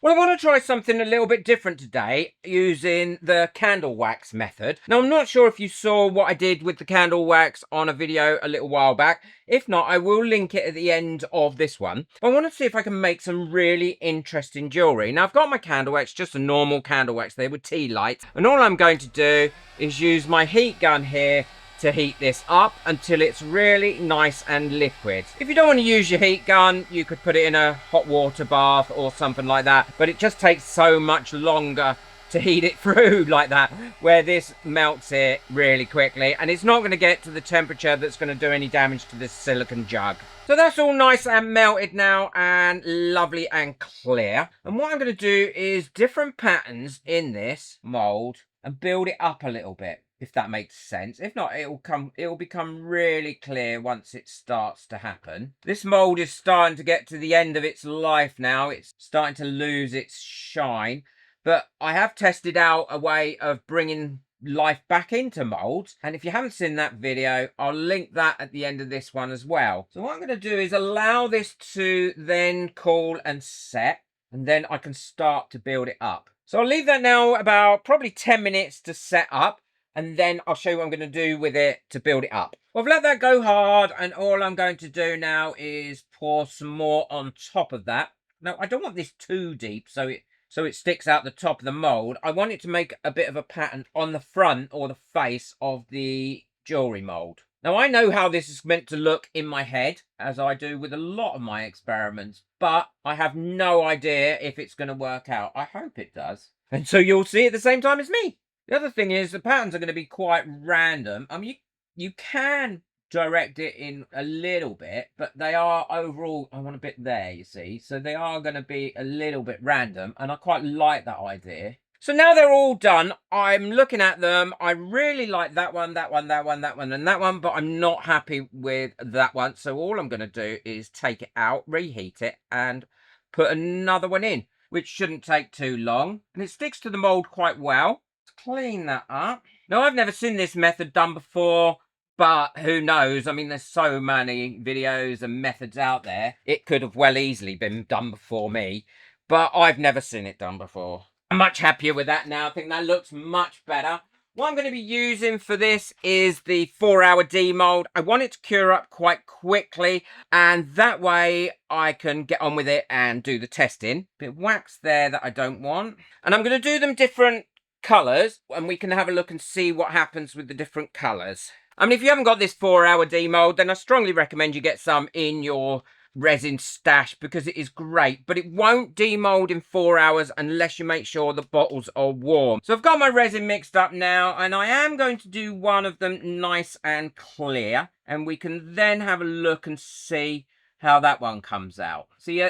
Well, I want to try something a little bit different today using the candle wax method. Now, I'm not sure if you saw what I did with the candle wax on a video a little while back. If not, I will link it at the end of this one. But I want to see if I can make some really interesting jewellery. Now, I've got my candle wax, just a normal candle wax there with tea lights. And all I'm going to do is use my heat gun here to heat this up until it's really nice and liquid. If you don't want to use your heat gun, you could put it in a hot water bath or something like that, but it just takes so much longer to heat it through like that, where this melts it really quickly, and it's not going to get to the temperature that's going to do any damage to this silicone jug. So that's all nice and melted now and lovely and clear. And what I'm going to do is different patterns in this mold and build it up a little bit, if that makes sense. If not, it'll become really clear once it starts to happen. This mold is starting to get to the end of its life now. It's starting to lose its shine, but I have tested out a way of bringing life back into molds, and if you haven't seen that video, I'll link that at the end of this one as well. So what I'm going to do is allow this to then cool and set, and then I can start to build it up. So I'll leave that now about probably 10 minutes to set up, and then I'll show you what I'm going to do with it to build it up. Well, I've let that go hard, and all I'm going to do now is pour some more on top of that. Now, I don't want this too deep, so it sticks out the top of the mold. I want it to make a bit of a pattern on the front or the face of the jewellery mold. Now, I know how this is meant to look in my head, as I do with a lot of my experiments, but I have no idea if it's going to work out. I hope it does. And so you'll see at the same time as me. The other thing is the patterns are going to be quite random. I mean, you can direct it in a little bit, but they are overall, I want a bit there, you see. So they are going to be a little bit random, and I quite like that idea. So now they're all done, I'm looking at them. I really like that one, that one, that one, that one, and that one, but I'm not happy with that one. So all I'm going to do is take it out, reheat it, and put another one in, which shouldn't take too long. And it sticks to the mold quite well. Let's clean that up. Now, I've never seen this method done before, but who knows? I mean, there's so many videos and methods out there. It could have well easily been done before me, but I've never seen it done before. I'm much happier with that now. I think that looks much better. What I'm going to be using for this is the 4-hour demold. I want it to cure up quite quickly, and that way I can get on with it and do the testing. Bit of wax there that I don't want. And I'm going to do them different colours, and we can have a look and see what happens with the different colours. I mean, if you haven't got this 4-hour demold, then I strongly recommend you get some in your resin stash, because it is great, but it won't demold in 4 hours unless you make sure the bottles are warm. So I've got my resin mixed up now, and I am going to do one of them nice and clear, and we can then have a look and see how that one comes out. See,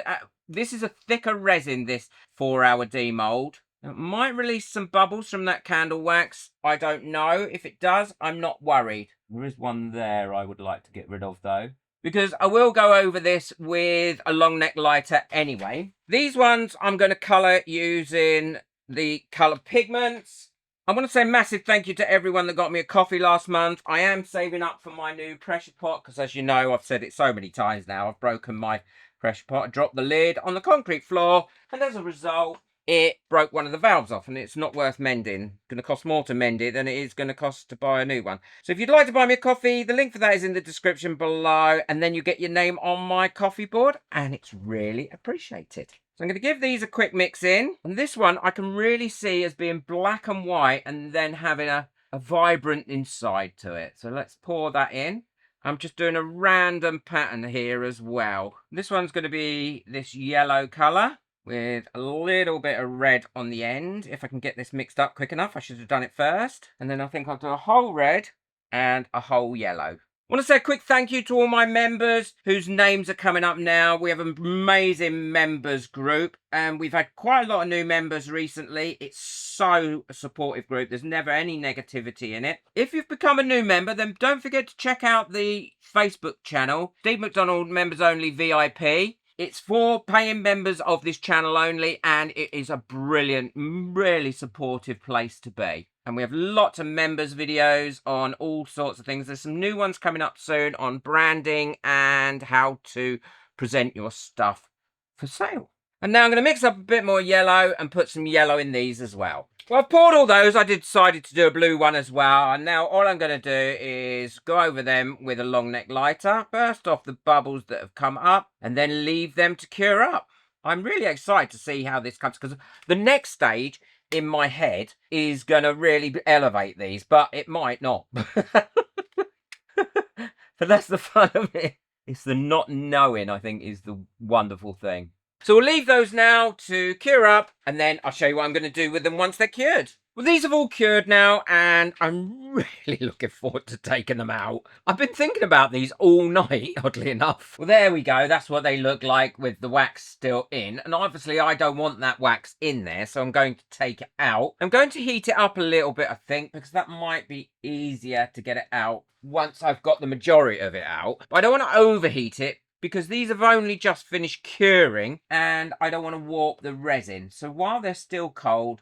this is a thicker resin, this 4-hour demold. It might release some bubbles from that candle wax. I don't know. If it does, I'm not worried. There is one there I would like to get rid of though, because I will go over this with a long neck lighter anyway. These ones I'm going to colour using the colour pigments. I want to say a massive thank you to everyone that got me a coffee last month. I am saving up for my new pressure pot, because as you know, I've said it so many times now, I've broken my pressure pot. I dropped the lid on the concrete floor, and as a result, it broke one of the valves off, and it's not worth mending. It's going to cost more to mend it than it is going to cost to buy a new one. So if you'd like to buy me a coffee, the link for that is in the description below, and then you get your name on my coffee board, and it's really appreciated. So I'm going to give these a quick mix in, and this one I can really see as being black and white and then having a vibrant inside to it. So let's pour that in. I'm just doing a random pattern here as well. This one's going to be this yellow colour with a little bit of red on the end. If I can get this mixed up quick enough, I should have done it first. And then I think I'll do a whole red and a whole yellow. I want to say a quick thank you to all my members whose names are coming up now. We have an amazing members group, and we've had quite a lot of new members recently. It's so a supportive group. There's never any negativity in it. If you've become a new member, then don't forget to check out the Facebook channel, Steve McDonald Members Only VIP. It's for paying members of this channel only, and it is a brilliant, really supportive place to be. And we have lots of members videos on all sorts of things. There's some new ones coming up soon on branding and how to present your stuff for sale. And now I'm going to mix up a bit more yellow and put some yellow in these as well. Well, I've poured all those. I decided to do a blue one as well. And now all I'm going to do is go over them with a long neck lighter, burst off the bubbles that have come up, and then leave them to cure up. I'm really excited to see how this comes, because the next stage in my head is going to really elevate these, but it might not. But that's the fun of it. It's the not knowing, I think, is the wonderful thing. So we'll leave those now to cure up, and then I'll show you what I'm going to do with them once they're cured. Well, these have all cured now, and I'm really looking forward to taking them out. I've been thinking about these all night, oddly enough. Well, there we go. That's what they look like with the wax still in. And obviously, I don't want that wax in there, so I'm going to take it out. I'm going to heat it up a little bit, I think, because that might be easier to get it out once I've got the majority of it out. But I don't want to overheat it, because these have only just finished curing, and I don't want to warp the resin. So while they're still cold,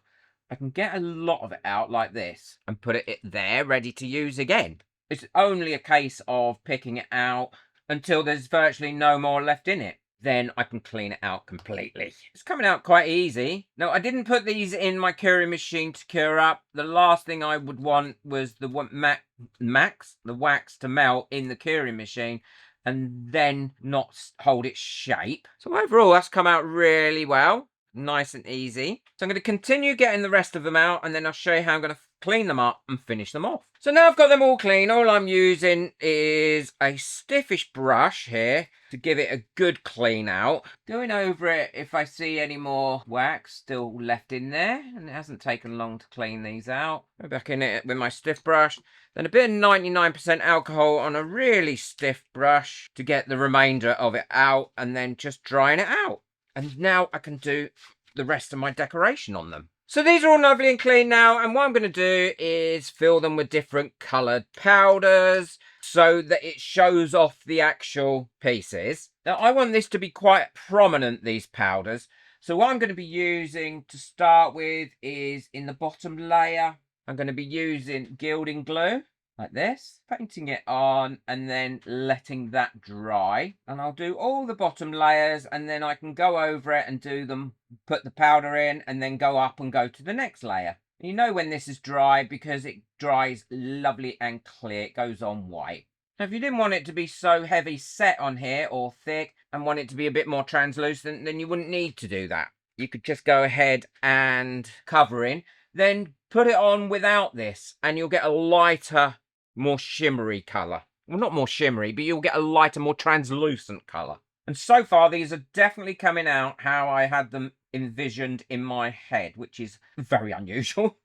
I can get a lot of it out like this and put it there ready to use again. It's only a case of picking it out until there's virtually no more left in it. Then I can clean it out completely. It's coming out quite easy. Now, I didn't put these in my curing machine to cure up. The last thing I would want was the wax to melt in the curing machine and then not hold its shape. So overall, that's come out really well. Nice and easy. So I'm going to continue getting the rest of them out, and then I'll show you how I'm going to clean them up and finish them off. So now I've got them all clean. All I'm using is a stiffish brush here to give it a good clean out. Going over it if I see any more wax still left in there, and it hasn't taken long to clean these out. Go back in it with my stiff brush. Then a bit of 99% alcohol on a really stiff brush to get the remainder of it out, and then just drying it out. And now I can do the rest of my decoration on them. So these are all lovely and clean now. And what I'm going to do is fill them with different coloured powders so that it shows off the actual pieces. Now, I want this to be quite prominent, these powders. So what I'm going to be using to start with is in the bottom layer, I'm going to be using gilding glue. Like this, painting it on and then letting that dry. And I'll do all the bottom layers, and then I can go over it and do them, put the powder in, and then go up and go to the next layer. You know when this is dry because it dries lovely and clear. It goes on white. Now, if you didn't want it to be so heavy set on here or thick and want it to be a bit more translucent, then you wouldn't need to do that. You could just go ahead and cover in, then put it on without this, and you'll get a lighter, more shimmery colour. Well, not more shimmery, but you'll get a lighter, more translucent colour. And so far, these are definitely coming out how I had them envisioned in my head, which is very unusual.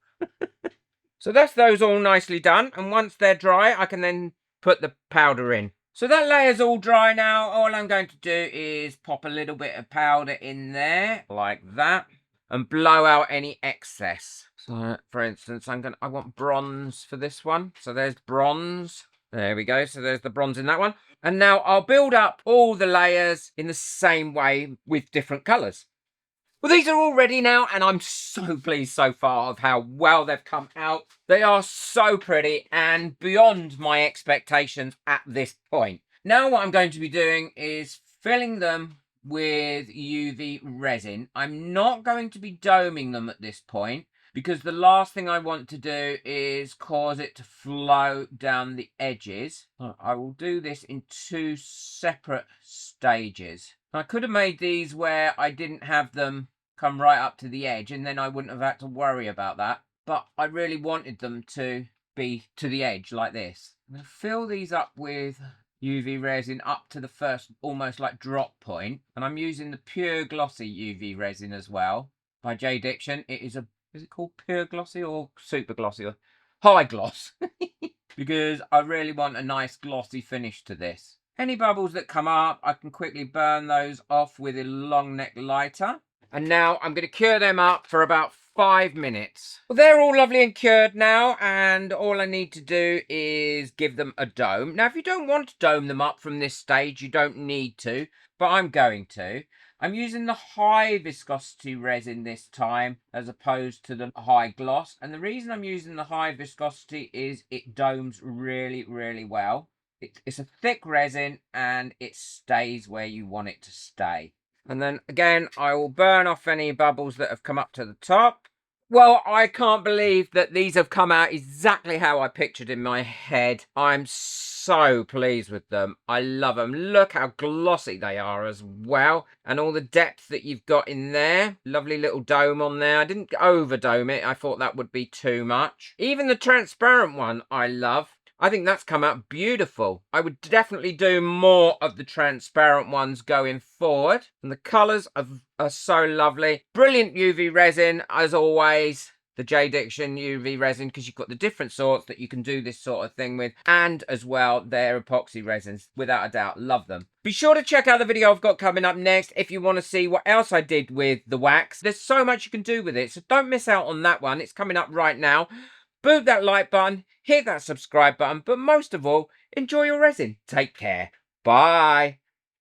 So that's those all nicely done. And once they're dry, I can then put the powder in. So that layer's all dry now. All I'm going to do is pop a little bit of powder in there, like that, and blow out any excess. So, for instance, I want bronze for this one. So there's bronze. There we go. So there's the bronze in that one. And now I'll build up all the layers in the same way with different colours. Well, these are all ready now, and I'm so pleased so far of how well they've come out. They are so pretty and beyond my expectations at this point. Now what I'm going to be doing is filling them with UV resin. I'm not going to be doming them at this point, because the last thing I want to do is cause it to flow down the edges. I will do this in 2 separate stages. I could have made these where I didn't have them come right up to the edge, and then I wouldn't have had to worry about that. But I really wanted them to be to the edge like this. I'm going to fill these up with UV resin up to the first almost like drop point. And I'm using the pure glossy UV resin as well by J Diction. It is it called pure glossy or super glossy or high gloss? Because I really want a nice glossy finish to this. Any bubbles that come up, I can quickly burn those off with a long neck lighter. And now I'm going to cure them up for about 5 minutes. Well, they're all lovely and cured now, and all I need to do is give them a dome. Now, if you don't want to dome them up from this stage, you don't need to, but I'm going to. I'm using the high viscosity resin this time as opposed to the high gloss. And the reason I'm using the high viscosity is it domes really, really well. It's a thick resin and it stays where you want it to stay. And then again, I will burn off any bubbles that have come up to the top. Well, I can't believe that these have come out exactly how I pictured in my head. I'm so pleased with them. I love them. Look how glossy they are as well. And all the depth that you've got in there. Lovely little dome on there. I didn't overdome it. I thought that would be too much. Even the transparent one I love. I think that's come out beautiful. I would definitely do more of the transparent ones going forward. And the colours are so lovely. Brilliant UV resin, as always. The J-Diction UV resin, because you've got the different sorts that you can do this sort of thing with. And as well, their epoxy resins, without a doubt. Love them. Be sure to check out the video I've got coming up next if you want to see what else I did with the wax. There's so much you can do with it, so don't miss out on that one. It's coming up right now. Boot that like button, hit that subscribe button, but most of all, enjoy your resin. Take care. Bye.